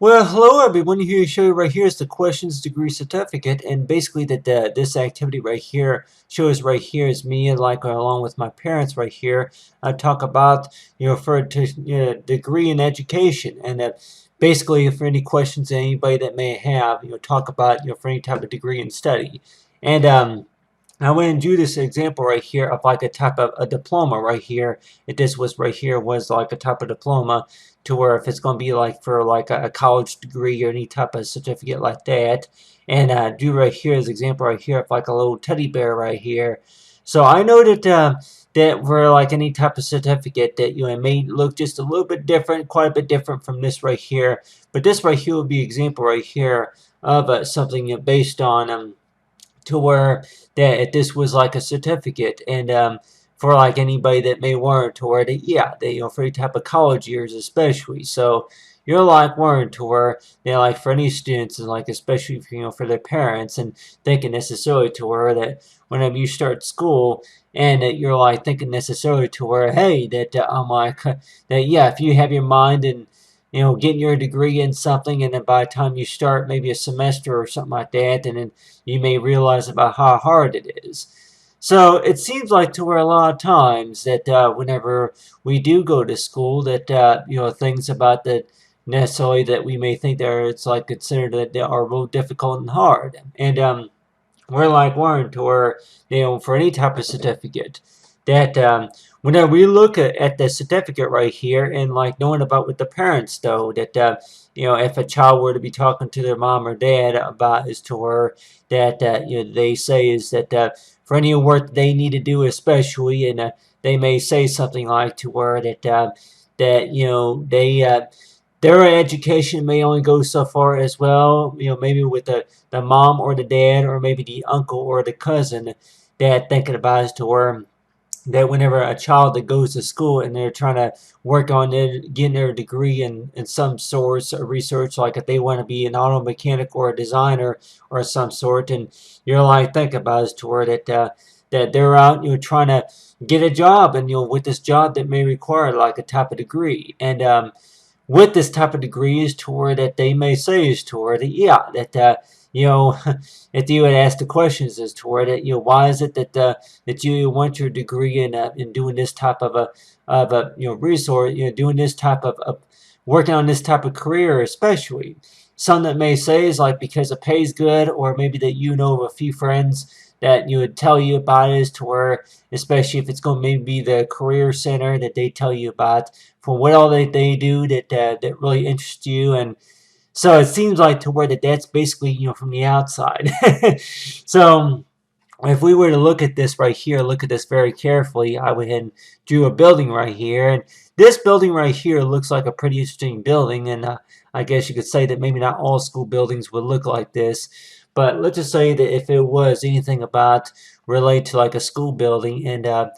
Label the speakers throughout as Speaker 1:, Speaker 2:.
Speaker 1: Well, hello everyone. Here to show you right here is the questions degree certificate, and basically that this activity right here shows right here is me like along with my parents right here. I talk about for to degree in education, and basically for any questions that anybody that may have, talk about for any type of degree in study, and I went and drew this example right here of like a type of a diploma right here. If this was right here was like a type of diploma to where if it's going to be like for like a college degree or any type of certificate like that. And do right here is example right here of like a little teddy bear right here. So I know that that for like any type of certificate that it may look just a little bit different, quite a bit different from this right here. But this right here would be example right here of something based on to where that if this was like a certificate and for like anybody that may want to where they for any type of college years especially. So you're like warned to where they like for any students and like especially for their parents and thinking necessarily to where that whenever you start school and that you're like thinking necessarily to where hey that I'm like that if you have your mind and getting your degree in something, and then by the time you start maybe a semester or something like that, and then you may realize about how hard it is. So it seems like to where a lot of times that whenever we do go to school, that things about that necessarily that we may think that it's like considered that they are real difficult and hard, and we're like learned to where for any type of certificate that whenever we look at the certificate right here and like knowing about with the parents though that if a child were to be talking to their mom or dad about is to where that they say is that for any work they need to do especially and they may say something like to where that that they their education may only go so far as well, maybe with the mom or the dad or maybe the uncle or the cousin that thinking about is to where that whenever a child that goes to school and they're trying to work on getting their degree in some sorts of research, like if they want to be an auto mechanic or a designer or some sort, and you're like think about is to where that that they're out trying to get a job and with this job that may require like a type of degree and with this type of degrees toward that they may say is toward that that you know if you would ask the questions as toward it why is it that that you want your degree in doing this type of a resource doing this type of working on this type of career especially some that may say is like because it pays good or maybe that of a few friends that would tell you about it is to where especially if it's going to maybe be the career center that they tell you about for what all they do that that really interests you and so it seems like to where that's basically from the outside so if we were to look at this right here, look at this very carefully, I went ahead and drew a building right here. And this building right here looks like a pretty interesting building. And I guess you could say that maybe not all school buildings would look like this. But let's just say that if it was anything about related to like a school building and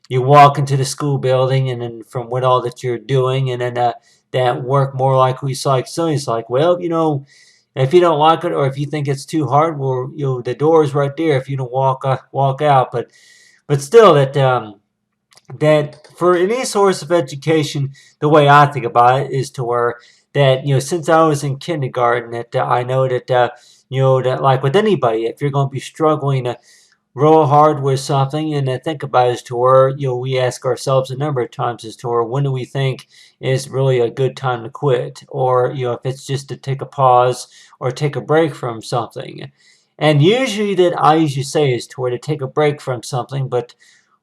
Speaker 1: you walk into the school building and then from what all that you're doing and then that work more like we saw like so it's like well if you don't like it or if you think it's too hard, well, the door is right there if you don't walk out. But still, that for any source of education, the way I think about it is to where that since I was in kindergarten, that I know that that like with anybody, if you're going to be struggling real hard with something and then think about it as to where we ask ourselves a number of times as to where when do we think is really a good time to quit or if it's just to take a pause or take a break from something and usually that I usually say is to where to take a break from something but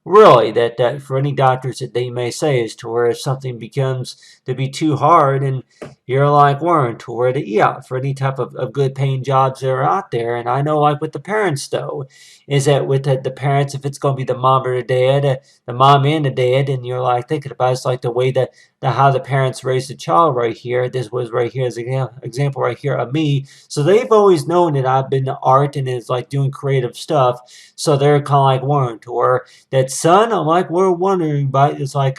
Speaker 1: really that for any doctors that they may say is to where if something becomes to be too hard and you're like Warren to where for any type of good paying jobs that are out there and I know like with the parents though is that with the parents if it's going to be the mom or the dad the mom and the dad and you're like thinking about it's like the way that the how the parents raised the child right here this was right here as an example right here of me so they've always known that I've been art and is like doing creative stuff so they're kind of like Warren to where that son, I'm like, we're wondering about. It's like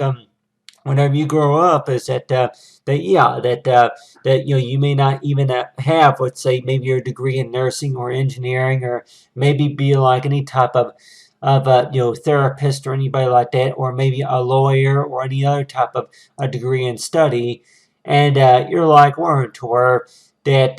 Speaker 1: whenever you grow up, is that that you may not even have, let's say, maybe your degree in nursing or engineering, or maybe be like any type of therapist or anybody like that, or maybe a lawyer or any other type of a degree in study. and you're like wondering to where that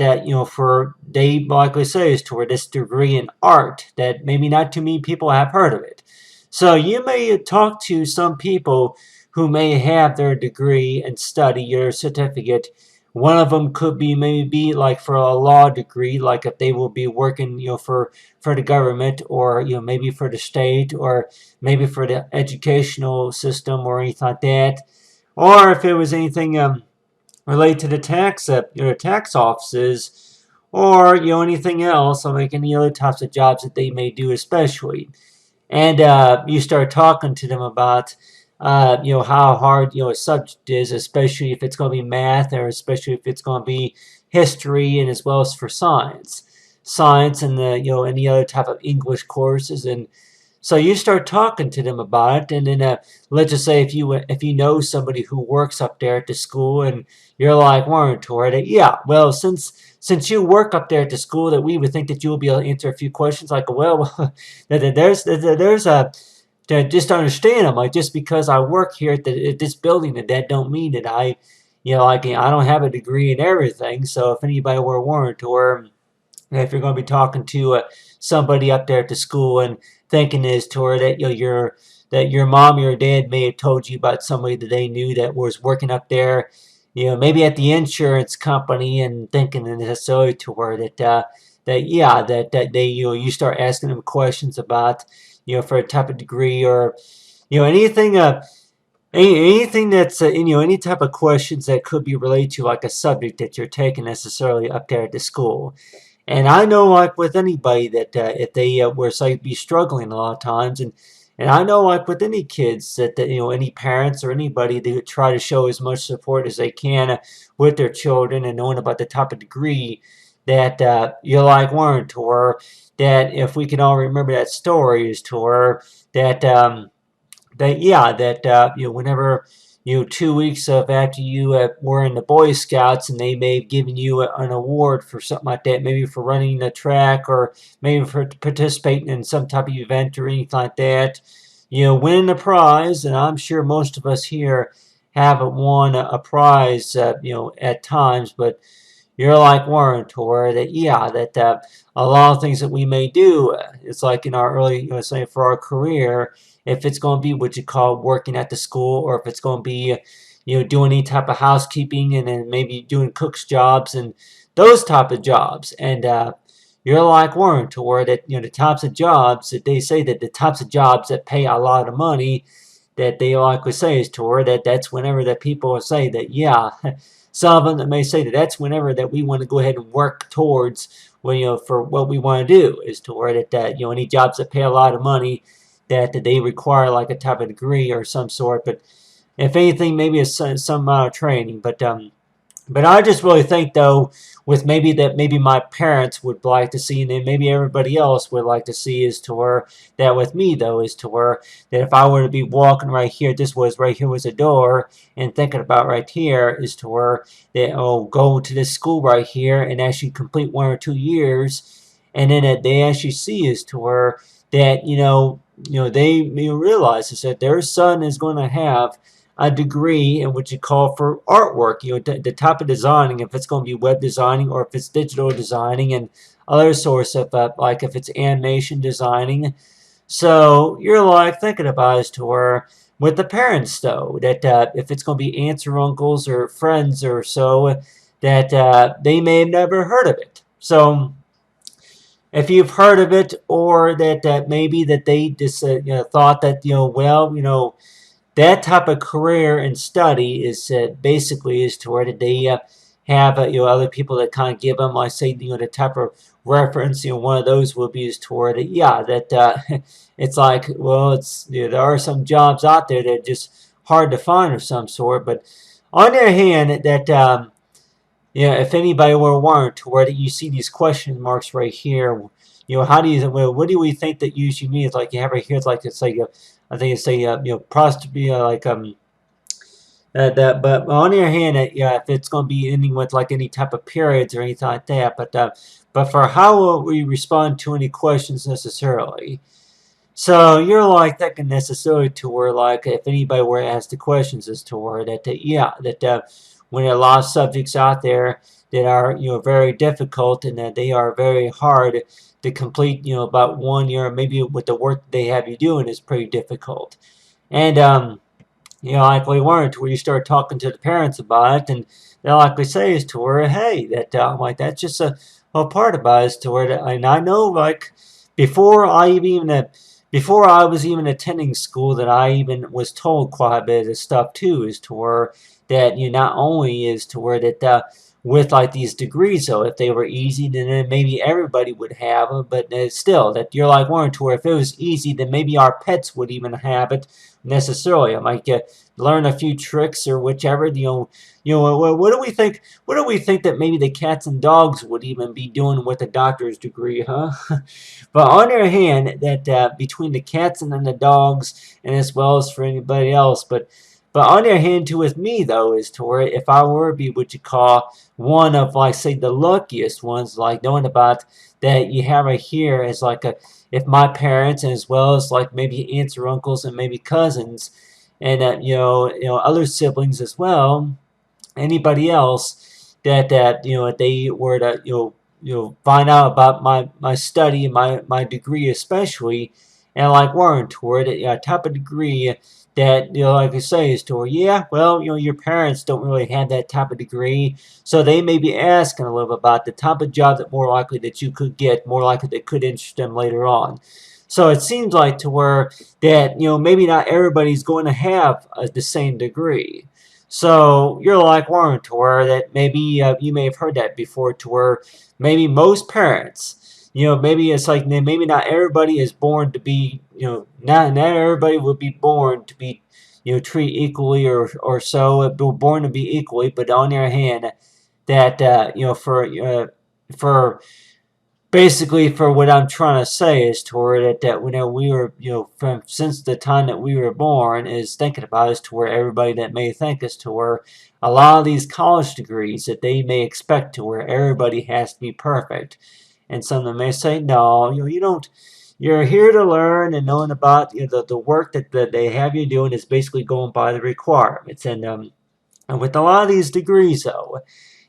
Speaker 1: for they likely say is to where this degree in art that maybe not too many people have heard of it. So you may talk to some people who may have their degree and study your certificate. One of them could be maybe like for a law degree, like if they will be working, for the government, or maybe for the state, or maybe for the educational system, or anything like that. Or if it was anything related to the tax offices, or anything else, or like any other types of jobs that they may do, especially. And you start talking to them about how hard a subject is, especially if it's going to be math, or especially if it's going to be history, and as well as for science, and the any other type of English courses. And so you start talking to them about it, and then let's just say if you know somebody who works up there at the school, and you're like warning toward it, yeah, well, since you work up there at the school, that we would think that you'll be able to answer a few questions. Like, well, there's a to just understand them. Like, just because I work here at this building, that don't mean that I don't have a degree in everything. So if anybody were warned, or if you're going to be talking to somebody up there at the school and thinking is toward that that your mom or your dad may have told you about somebody that they knew that was working up there, maybe at the insurance company, and thinking necessarily toward that they you start asking them questions about for a type of degree, or anything anything that's any type of questions that could be related to like a subject that you're taking necessarily up there at the school. And I know, like with anybody, that if they were say be struggling a lot of times, and I know, like with any kids, that any parents or anybody, they would try to show as much support as they can with their children, and knowing about the type of degree that you're like learn to, or that if we can all remember that story is to her that whenever 2 weeks of after you were in the Boy Scouts, and they may have given you an award for something like that, maybe for running the track, or maybe for participating in some type of event or anything like that, winning a prize. And I'm sure most of us here haven't won a prize at times, but you're like Warren, to where that a lot of things that we may do, it's like in our early, say for our career, if it's going to be what you call working at the school, or if it's going to be, doing any type of housekeeping, and then maybe doing cook's jobs and those type of jobs. And you're like Warren, to where that, the types of jobs that they say, that the types of jobs that pay a lot of money, that they like to say is to where that's whenever that people say that, yeah, some of them that may say that that's whenever that we want to go ahead and work towards, well, for what we want to do, is to where that any jobs that pay a lot of money, that they require like a type of degree or some sort. But if anything, maybe it's some amount of training. But I just really think, though, with maybe my parents would like to see, and then maybe everybody else would like to see, is to where that with me, though, is to where that if I were to be walking right here, right here was a door, and thinking about right here is to where that go to this school right here and actually complete 1 or 2 years, and then that they actually see is to where that they realize is that their son is going to have a degree in what you call for artwork, the type of designing, if it's going to be web designing, or if it's digital designing, and other sorts of like if it's animation designing. So you're like thinking about as to where with the parents, though, that if it's going to be aunts or uncles or friends or so, that they may have never heard of it. So if you've heard of it, or that maybe that they just thought that that type of career and study is basically is to where they have other people that kind of give them, I say, the type of reference. One of those will be is toward it. Yeah, that it's like, well, it's there are some jobs out there that are just hard to find of some sort. But on the other hand, that if anybody were warned to where that you see these question marks right here, how do you, well, what do we think that usually means? Like you have right here, it's like I think it's a prostitute, like that. But on the other hand, if it's going to be ending with like any type of periods or anything like that, but for how we respond to any questions necessarily. So you're like thinking necessarily to where like if anybody were asked the questions as to where that when there are a lot of subjects out there that are, very difficult, and that they are very hard to complete, about 1 year, maybe with the work they have you doing is pretty difficult. And likely weren't, where you start talking to the parents about it, and they'll likely say is to her, hey, that like that's just a part about it, is to where, and I know, like, before before I was even attending school, that I even was told quite a bit of stuff too, is to where that you not only is to where that with like these degrees, though, if they were easy, then maybe everybody would have them, but still, that you're like one to where if it was easy, then maybe our pets would even have it necessarily. I might learn a few tricks or whichever. What do we think? What do we think that maybe the cats and dogs would even be doing with a doctor's degree, huh? But on the other hand, that between the cats and then the dogs, and as well as for anybody else, but on the other hand, too, with me though, is to where if I were to be what you call one of, like, say, the luckiest ones, like knowing about that you have right here as like a, if my parents, and as well as like maybe aunts or uncles and maybe cousins, and other siblings as well, anybody else that they were to find out about my study and my degree especially, and like warrant toward it, type of degree that like I say is toward, yeah, well, your parents don't really have that type of degree, so they may be asking a little bit about the type of job that more likely that you could get, more likely that could interest them later on. So it seems like to where that maybe not everybody's going to have the same degree. So you're like Warren, to where that maybe you may have heard that before, to where maybe most parents, maybe it's like maybe not everybody is born to be, not everybody would be born to be, treated equally or so, born to be equally. But on the other hand, that for basically, for what I'm trying to say is toward it, that whenever we were, from since the time that we were born, is thinking about is to where everybody that may think is to where a lot of these college degrees that they may expect to where everybody has to be perfect, and some of them may say no, you don't. You're here to learn, and knowing about the work that they have you doing is basically going by the requirements, and with a lot of these degrees though,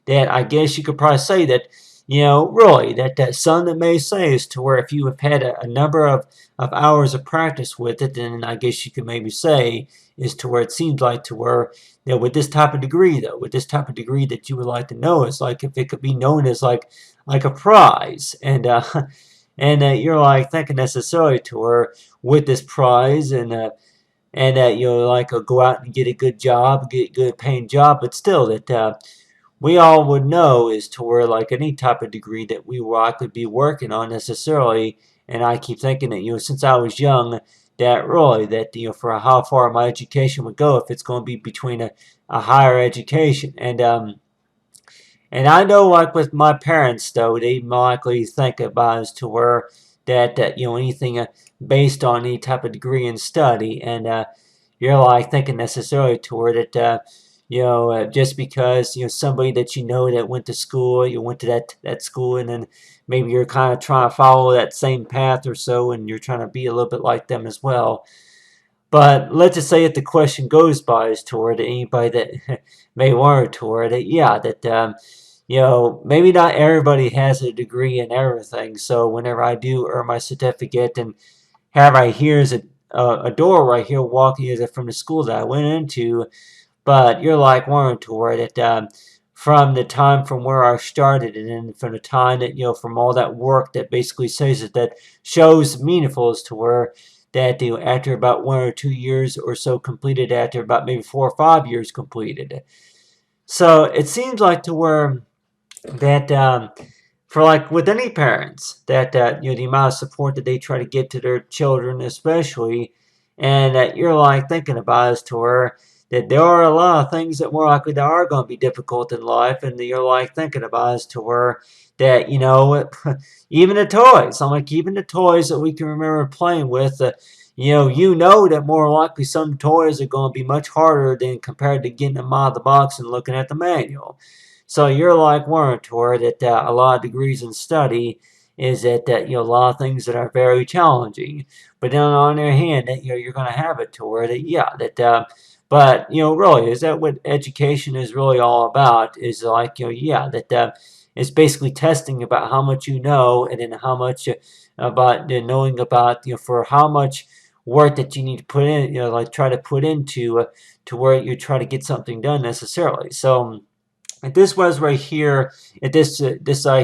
Speaker 1: that I guess you could probably say that, really, that some that may say is to where if you have had a number of hours of practice with it, then I guess you could maybe say is to where it seems like to where, with this type of degree though, with this type of degree that you would like to know, is like if it could be known as like a prize, and you're like thinking necessarily to where with this prize, and that like go out and get a good job, get a good paying job, but still that we all would know is to where like any type of degree that we will likely be working on necessarily. And I keep thinking that since I was young, that really that for how far my education would go, if it's going to be between a higher education, and I know, like with my parents, though, they likely think about as to where that anything based on any type of degree and study, and you're like thinking necessarily toward it, just because somebody that that went to school, you went to that school, and then maybe you're kind of trying to follow that same path or so, and you're trying to be a little bit like them as well. But let's just say if the question goes by is toward anybody that may want toward it, yeah, that maybe not everybody has a degree in everything. So whenever I do earn my certificate and have right here is a door right here walking is from the school that I went into, but you're like wanting toward it from the time from where I started, and then from the time that from all that work that basically says that shows meaningful as to where that after about 1 or 2 years or so completed, after about maybe 4 or 5 years completed. So it seems like to where that for like with any parents that the amount of support that they try to get to their children especially, and that you're like thinking about is to where that there are a lot of things that more likely that are going to be difficult in life, and that you're like thinking about is to where that even the toys, I'm like even the toys that we can remember playing with, that more likely some toys are going to be much harder than compared to getting them out of the box and looking at the manual. So you're like warrant toward that a lot of degrees in study is that a lot of things that are very challenging. But then on the other hand, that you're going to have it toward it, yeah, that But really, is that what education is really all about? Is like yeah, that it's basically testing about how much you know, and then how much about knowing about for how much work that you need to put in, like try to put into to where you try to get something done necessarily. So if this was right here, if this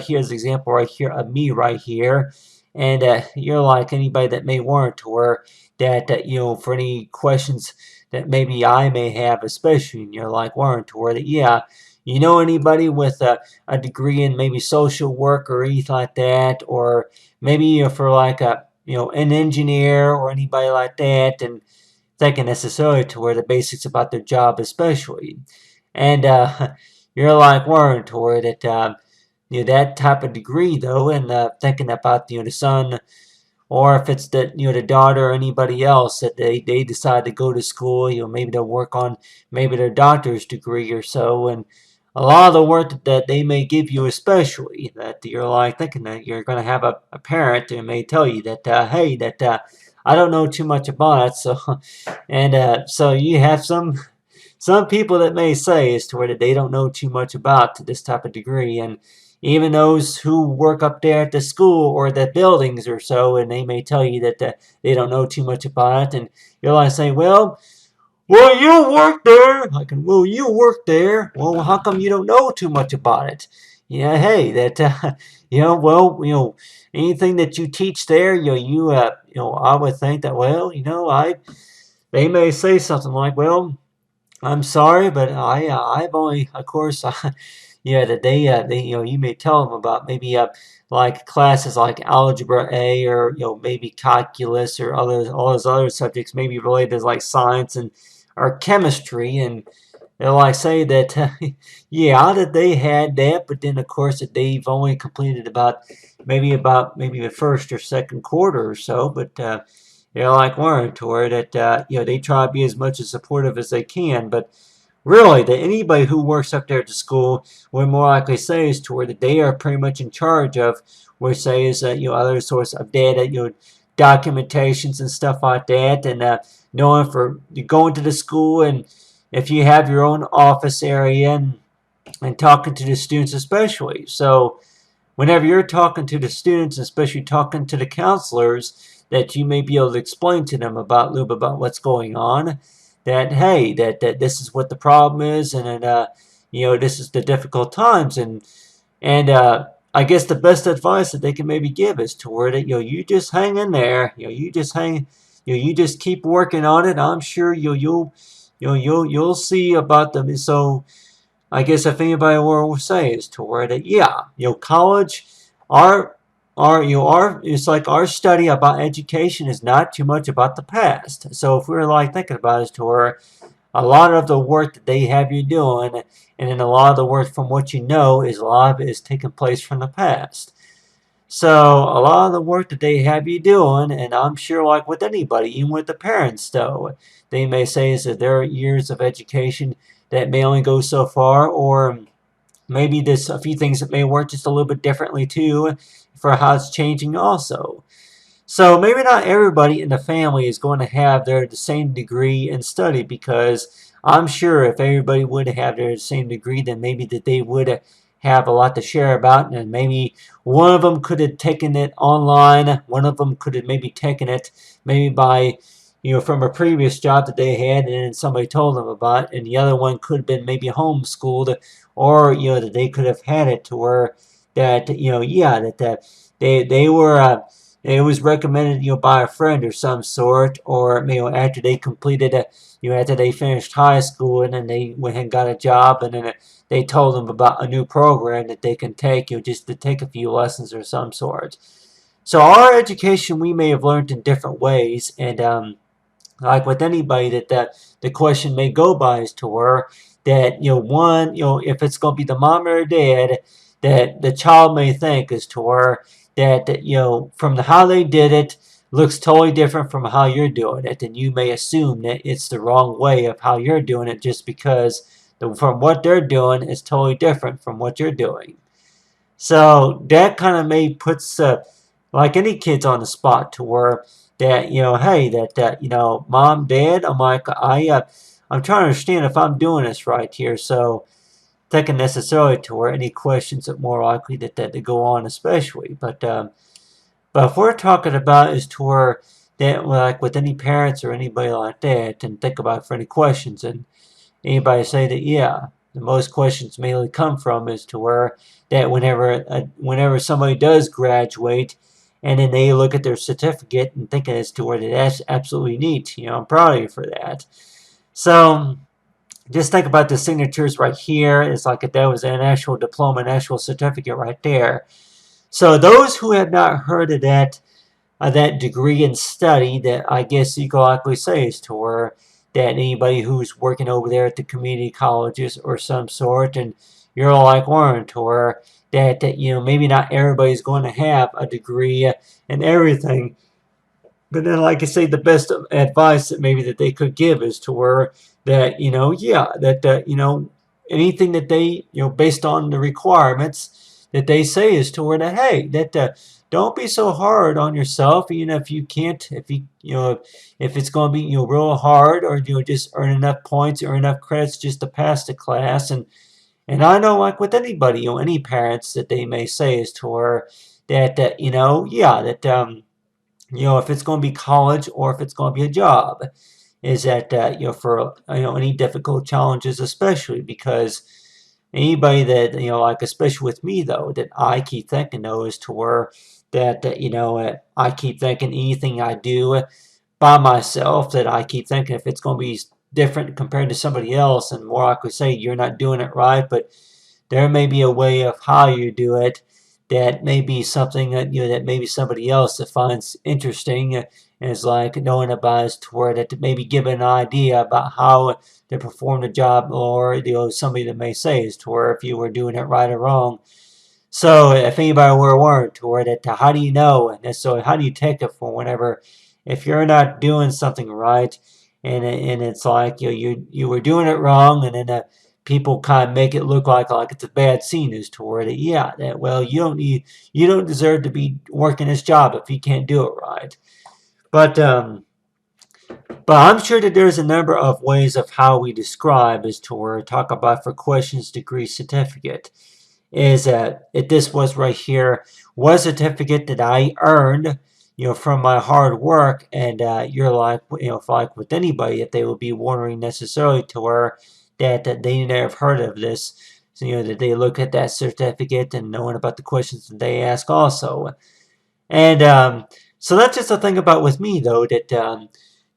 Speaker 1: here's example right here of me right here, and you're like anybody that may warrant to where that for any questions that maybe I may have, especially in your like warrant to where that yeah, anybody with a degree in maybe social work or anything like that, or maybe for like a an engineer or anybody like that, and thinking necessarily to where the basics about their job especially. And you're like worried toward it, that type of degree though, and thinking about the son, or if it's the daughter or anybody else that they decide to go to school, maybe they'll work on maybe their doctor's degree or so, and a lot of the work that they may give you, especially that you're like thinking that you're going to have a parent who may tell you that hey, that I don't know too much about it, so and so you have some people that may say as to where they don't know too much about this type of degree, and even those who work up there at the school or the buildings or so, and they may tell you that they don't know too much about it, and you're like saying, well, you work there. Like, well, you work there. Well, how come you don't know too much about it? Yeah, hey, that well, anything that you teach there, I would think that, well, they may say something like, well, I'm sorry, but I've only, of course, yeah, that they, you may tell them about maybe like classes like algebra A, or maybe calculus, or all those other subjects maybe related to like science and or chemistry, and they'll like say that yeah, that they had that, but then of course that they've only completed about maybe the first or second quarter or so, but like learn to where that they try to be as much as supportive as they can, but really, that anybody who works up there at the school would more likely say is to where that they are pretty much in charge of, where say is other sorts of data, documentations and stuff like that, and knowing for going to the school, and if you have your own office area, and talking to the students especially. So whenever you're talking to the students, especially talking to the counselors, that you may be able to explain to them about a little bit about what's going on, that hey, that this is what the problem is, and this is the difficult times, and I guess the best advice that they can maybe give is to where that you just hang in there, you just hang, you just keep working on it. I'm sure you'll see about them. So I guess if anybody will say is to where that yeah, college, our it's like our study about education is not too much about the past. So if we're like thinking about it, is to where a lot of the work that they have you doing, and then a lot of the work from what is a lot of it is taking place from the past. So a lot of the work that they have you doing, and I'm sure like with anybody, even with the parents though, they may say is that there are years of education that may only go so far, or maybe there's a few things that may work just a little bit differently too for how it's changing also. So maybe not everybody in the family is going to have the same degree in study, because I'm sure if everybody would have their same degree, then maybe that they would have a lot to share about, and maybe one of them could have taken it online, one of them could have maybe taken it maybe by from a previous job that they had, and then somebody told them about it, and the other one could have been maybe homeschooled, or that they could have had it to where that yeah, that they were it was recommended by a friend or some sort, or after they completed after they finished high school, and then they went and got a job, and then they told them about a new program that they can take, just to take a few lessons or some sort. So our education, we may have learned in different ways, and like with anybody, that the question may go by is to where that one, if it's going to be the mom or dad, that the child may think is to where that from how they did it looks totally different from how you're doing it, and you may assume that it's the wrong way of how you're doing it, just because from what they're doing is totally different from what you're doing. So that kind of may puts like any kids on the spot to where that hey, that mom, dad, I'm like I'm trying to understand if I'm doing this right here. So thinking necessarily to where any questions are more likely that to go on, especially. But if we're talking about is to where that like with any parents or anybody like that, and think about for any questions, and anybody say that yeah, the most questions mainly come from is to where that whenever somebody does graduate, and then they look at their certificate and thinking as to where that's absolutely neat. I'm proud of you for that. So just think about the signatures right here. It's like if that was an actual diploma, an actual certificate right there. So those who have not heard of that degree in study, that I guess you could likely say is to where that anybody who's working over there at the community colleges or some sort, and you're like Warren, to where that maybe not everybody's going to have a degree and everything. But then, like I say, the best advice that maybe that they could give is to where that yeah, that anything that they based on the requirements that they say is to where that hey, that don't be so hard on yourself, even if you can't, if it's going to be real hard, or just earn enough points or enough credits just to pass the class. And I know, like with anybody, any parents that they may say is to where that yeah, that if it's going to be college or if it's going to be a job, is that for any difficult challenges, especially because anybody that like especially with me though, that I keep thinking though is to where that I keep thinking anything I do by myself, that I keep thinking if it's going to be different compared to somebody else, and more likely say you're not doing it right, but there may be a way of how you do it that may be something that that maybe somebody else that finds interesting, and is like knowing about is to where that maybe give an idea about how to perform the job, or somebody that may say is to where if you were doing it right or wrong. So if anybody were worried to where that how do you know necessarily, how do you take it for whenever if you're not doing something right, and it's like you were doing it wrong, and then people kind of make it look like it's a bad scene as to where that yeah, that well, you don't deserve to be working this job if you can't do it right. But I'm sure that there's a number of ways of how we describe as to where talk about for questions degree certificate is that if this was right here was a certificate that I earned from my hard work. And you're like if like with anybody, if they would be wondering necessarily to where that they never have heard of this, so that they look at that certificate and knowing about the questions that they ask also. And so that's just the thing about with me though, that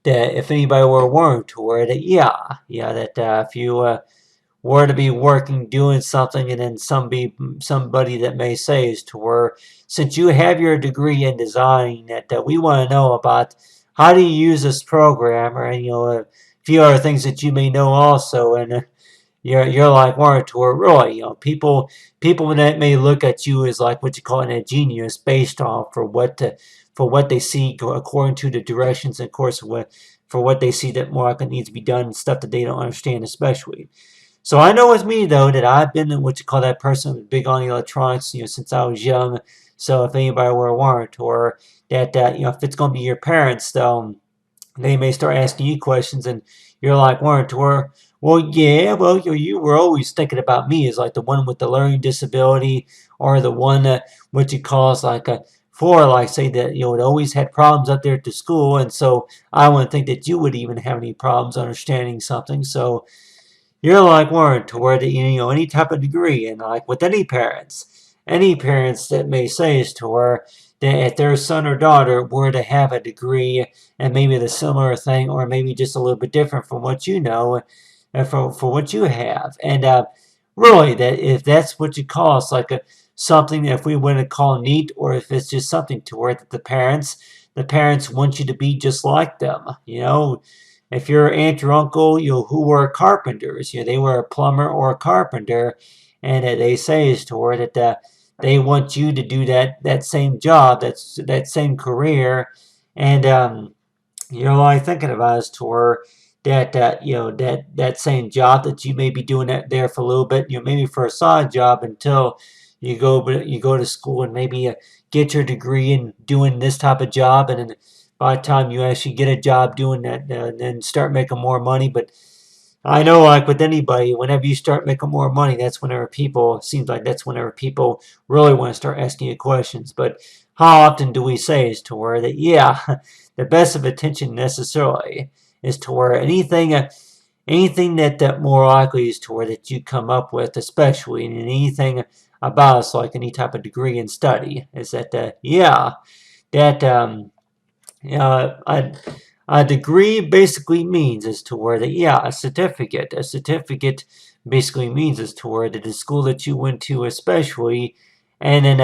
Speaker 1: if anybody were worried to where that yeah, that if you were to be working doing something, and then somebody that may say is to where since you have your degree in design, that we want to know about how do you use this program, or a few other things that you may know also. And you're like wanting to where really people that may look at you as like what you call a genius based on for what they see according to the directions and course for what they see that more like needs to be done, and stuff that they don't understand especially. So I know with me though that I've been what you call that person big on electronics, since I was young. So if anybody were warned, or that if it's going to be your parents, though, they may start asking you questions, and you're like warned, or well, yeah, well, you were always thinking about me as like the one with the learning disability, or the one that what you call is like a for like say that it always had problems up there at the school, and so I wouldn't think that you would even have any problems understanding something. So you're like Warren to where any type of degree, and like with any parents that may say is to where that if their son or daughter were to have a degree and maybe the similar thing, or maybe just a little bit different from what you know, and for what you have, and really that if that's what you call it's like a something that if we want to call neat, or if it's just something to where that the parents want you to be just like them, if your aunt or uncle, who were carpenters, they were a plumber or a carpenter, and they say is to where that they want you to do that same job, that same career, and like thinking about is to where that same job that you may be doing that there for a little bit, maybe for a side job until you go to school and maybe get your degree in doing this type of job, and then by the time you actually get a job doing that, then start making more money. But I know, like with anybody, whenever you start making more money, that's whenever people, it seems like that's whenever people really want to start asking you questions. But how often do we say is to where that, yeah, the best of attention necessarily is to where anything that more likely is to where that you come up with, especially in anything about us, like any type of degree in study, is that, yeah, that, a degree basically means as to where that, yeah, a certificate basically means as to where that the school that you went to especially, and then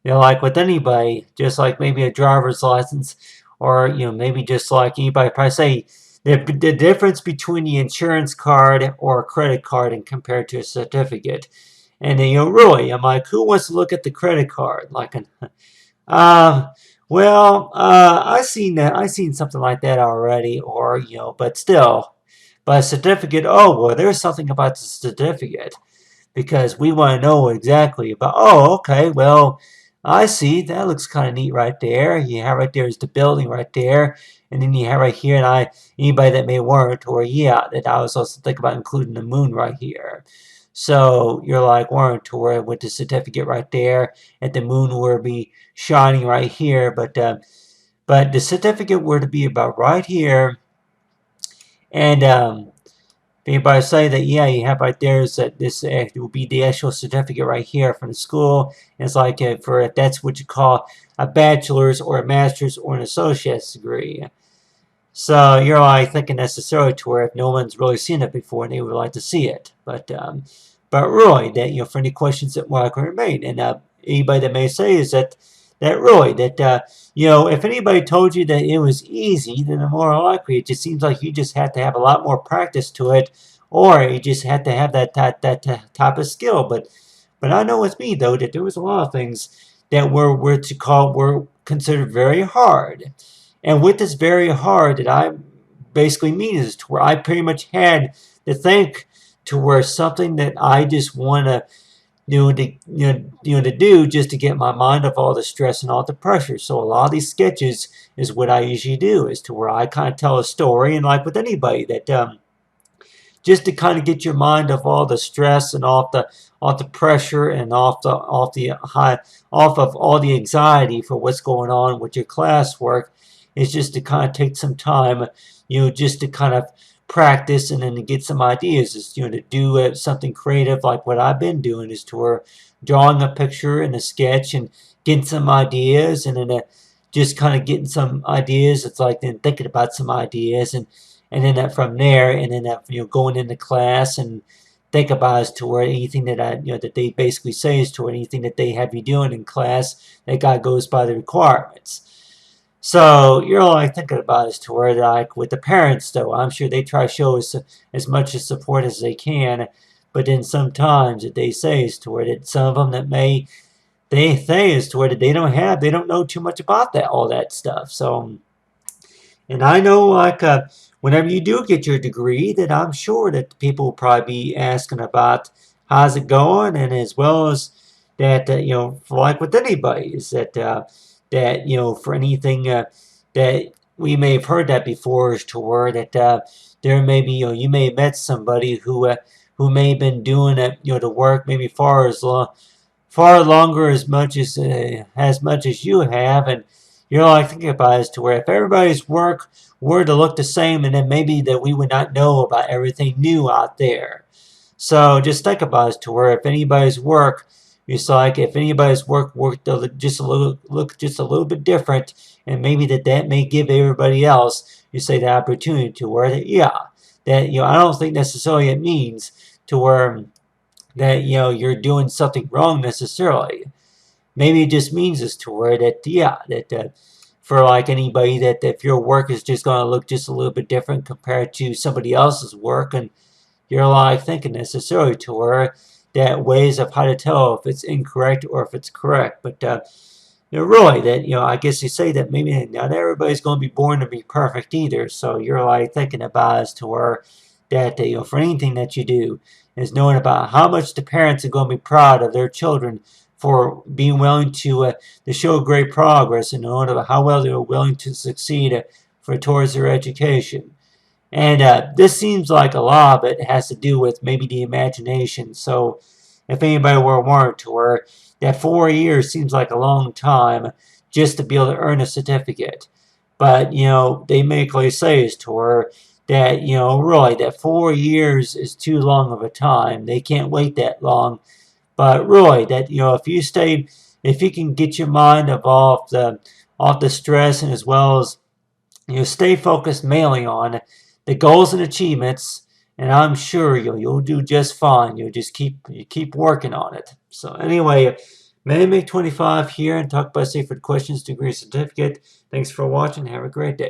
Speaker 1: like with anybody, just like maybe a driver's license, or maybe just like anybody probably say the difference between the insurance card or a credit card and compared to a certificate. And then, really, I'm like, who wants to look at the credit card? Like an uh, I seen that. I seen something like that already, or but still, but a certificate. Oh, well, there's something about the certificate because we want to know exactly about. Oh, okay. Well, I see. That looks kind of neat right there. You have right there is the building right there, and then you have right here, and anybody that may warrant, or yeah, that I was also thinking about including the moon right here. So you're like warrant or with the certificate right there, and the moon will be shining right here, but the certificate were to be about right here, and anybody say that, yeah, you have right there is that this will be the actual certificate right here from the school. And it's like for if that's what you call a bachelor's or a master's or an associate's degree. So you're like thinking necessarily to where if no one's really seen it before and they would like to see it, but really that for any questions that might remain, and anybody that may say is that really that if anybody told you that it was easy, then the more likely it just seems like you just have to have a lot more practice to it, or you just have to have that type of skill. But I know with me though that there was a lot of things that were considered very hard. And with this very hard that I basically mean is to where I pretty much had to think to where something that I just want to to do just to get my mind off all the stress and all the pressure. So a lot of these sketches is what I usually do is to where I kind of tell a story, and like with anybody that just to kind of get your mind off all the stress and off the pressure and off of all the anxiety for what's going on with your classwork. Is just to kind of take some time, just to kind of practice and then to get some ideas. Is to do something creative like what I've been doing is to where drawing a picture and a sketch and getting some ideas, and then just kind of getting some ideas. It's like then thinking about some ideas, and then from there, and then going into class and think about as to where anything that that they basically say is to anything that they have you doing in class that God goes by the requirements. So you're all like thinking about as to where like with the parents though, I'm sure they try to show as much as support as they can, but then sometimes that they say is to where that some of them that they say is to where that they don't know too much about that all that stuff. So and I know, like, whenever you do get your degree, that I'm sure that people will probably be asking about how's it going, and as well as that, for like with anybody, is that for anything that we may have heard that before, is to where that there may be, you may have met somebody who may have been doing it, the work maybe far longer as much as you have, and you're like thinking about it as to where if everybody's work were to look the same, and then maybe that we would not know about everything new out there. So just think about it as to where if anybody's work, it's like if anybody's work worked just a little look just a little bit different, and maybe that may give everybody else say the opportunity to where that yeah that I don't think necessarily it means to where that you're doing something wrong necessarily. Maybe it just means as to where that yeah that for like anybody that if your work is just going to look just a little bit different compared to somebody else's work, and you're like thinking necessarily to where that ways of how to tell if it's incorrect or if it's correct. But really that I guess you say that maybe not everybody's going to be born to be perfect either. So you're like thinking about as to where that for anything that you do is knowing about how much the parents are going to be proud of their children for being willing to show great progress and knowing about how well they are willing to succeed for towards their education. And this seems like a lot of it has to do with maybe the imagination. So if anybody were wondering, to where that 4 years seems like a long time just to be able to earn a certificate. But, they basically say is to where that, really that 4 years is too long of a time. They can't wait that long. But really, that if you can get your mind off the stress, and as well as stay focused mainly on the goals and achievements, and I'm sure you'll do just fine. You'll just keep working on it. So anyway, May 25 here and talk about Safer Questions Degree Certificate. Thanks for watching. Have a great day.